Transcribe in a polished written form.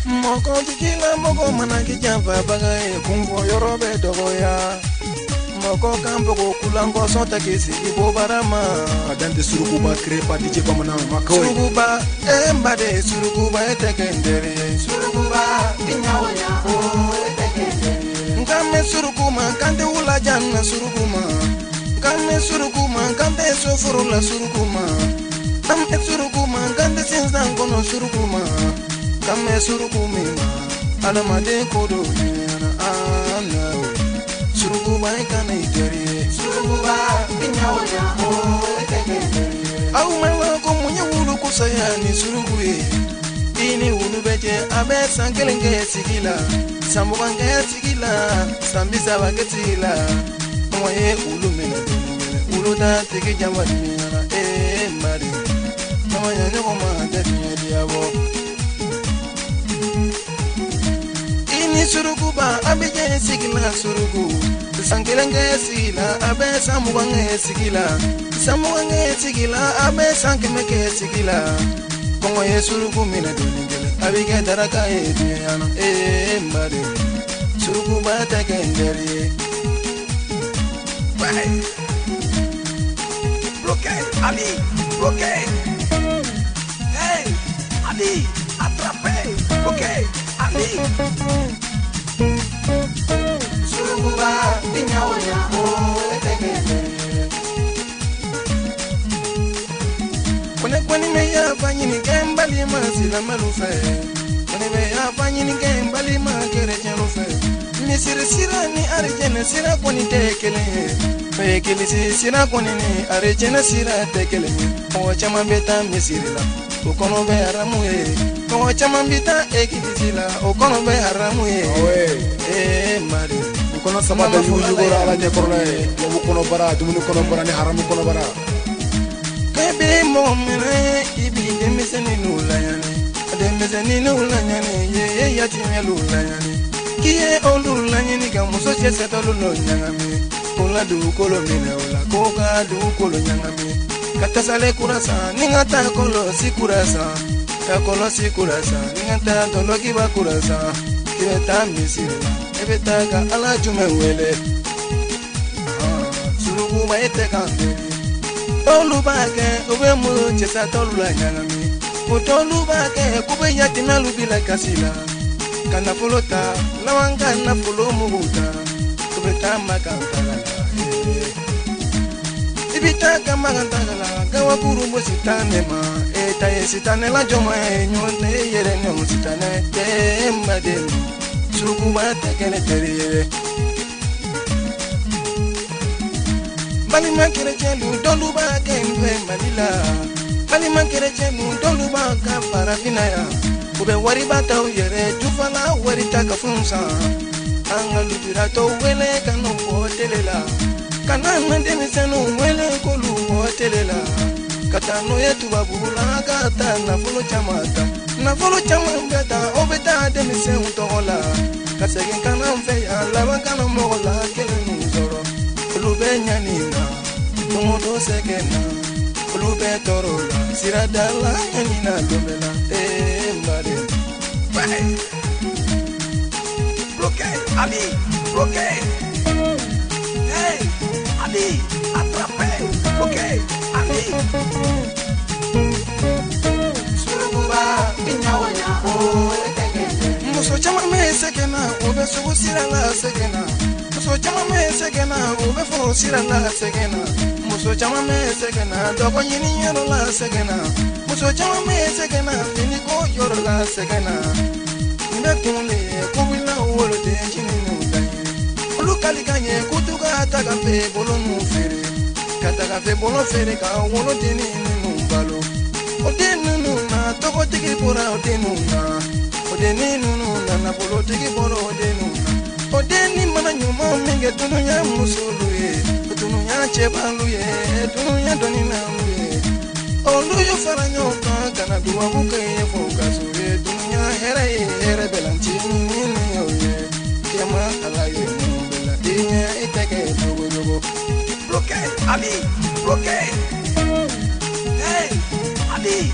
Moko tikila moko manaki java bagaye kungo yorobe dogoya. Moko kambo kulango sonta kisi ibo barama. Adante surukuba krepa DJ Bamana Makawi. Surukuba embade surukuba etekendere. Surukuba inyawanya o etekendere. Ngame surukuma kande ula janna surukuma. Ngame surukuma kande sofurula surukuma. Ngame surukuma kande sinzan kono surukuma. Ngame surukuma adamade kodo ana surukuba ikana itere. Surukuba inyawanya o etekendere. Au mewa ko munya wulu kusayani surukuye. Ini wulu beje abe sankelenge sigila. Sambukange sigila, sambisa baketila. Mwaye wulu mena wulu da teke jamani mena mari. Namanya nyoko mahande diabo. Ini surukuba abeje sigila suruku. Sankelenge sigila abe sambukange sigila. Sambukange sigila abe sankemeke sigila. Kongo yesuruku mina duningele abike daraka ediyana mbade suruku bata kendere. Bye. Bloqué, Ali, bloqué. Hey, Ali, attrapé. Bloqué, Ali. Suruku ba inyawanya etekendere. Kwani me ya fanyini kembali masila malufe. Kwani me ya fanyini kembali makere jalufe. Misiri sira ni arjene sira kwani tekele. Pekele sira kwani ni arjene sira tekele. O chama beta misiri la. O kono be haramu e. O chama beta ekizila. O kono be haramu e. Mari. O kono sabada yugora ala de korla e. Yo kono bara dumuni kono bara ni haramu kono bara. Kebe momene ibi demiseni nulayani. Demiseni nulayani ye yatime lulayani. Kiye olulayani kamuso chese tolulo nyangami. Kola du kolo mine ola koka du kolo nyangami. Kata sale kurasa ningata kolo si kurasa. Ta kolo si kurasa ningata tolo kiba kurasa. Kibeta misira ebeta ka ala jume wele. Surugu maete kandere. Tolubake ube mu chesa tolula nyangami. Utolubake kube yatina lubila kasila. Kana folota lawanga na folo muhuta. Kubeta makantala. Ibita kama kantala gawa buru musitane ma. Eta yesitane la joma nyone yere nyo sitane te madenu. Surukuba tekene tere. Bali mankere chelu doluba kembe malila. Bali mankere chelu doluba ka parafina ya. Ube wari bata uyere tufala wari taka funsa. Anga lujura to wele kanu hotelela. Kana mende misenu wele kolu hotelela. Kata no yetu babula kata na fulu chamata. Na fulu chamata obeta de misenu tola. Kasegen kana mfe ya lava kana mola kelenu zoro. Kulube nyanina, tumodo sekena. Kulube torola, siradala nyanina lomela. Mbade, bye. Bloqué, Ali, bloqué. Hey, Ali, attrapé. Bloqué, Ali. Surukuba, inyawanya, oh, etekende. Muso chama me sekena, ube sugu sirala sekena. Muso chama me sekena, ube fo sirala sekena. Muso chama me sekena, dogo yini yero la sekena. Muso chama me sekena, fini ko yoro la sekena. Mbe kunle, kubila wolo de chini nundaye. Olu kalikanye, kutuka ataka fe bolo nufere. Kataka fe bolo fere ka wolo deni numbalo. Ode nununa, toko tiki pora ode nuna. Ode nununa, na bolo tiki pora ode nuna. Odeni mana nyuma minge dununya musuluye. Dununya chebaluye, dununya doninaluye. Oluyo faranyoka kana duwa buke foka sure. Dununya here belanchi nini oye. Kema alaye mbela dinya itake dogo. Bloqué, Ali, bloqué. Hey, Ali,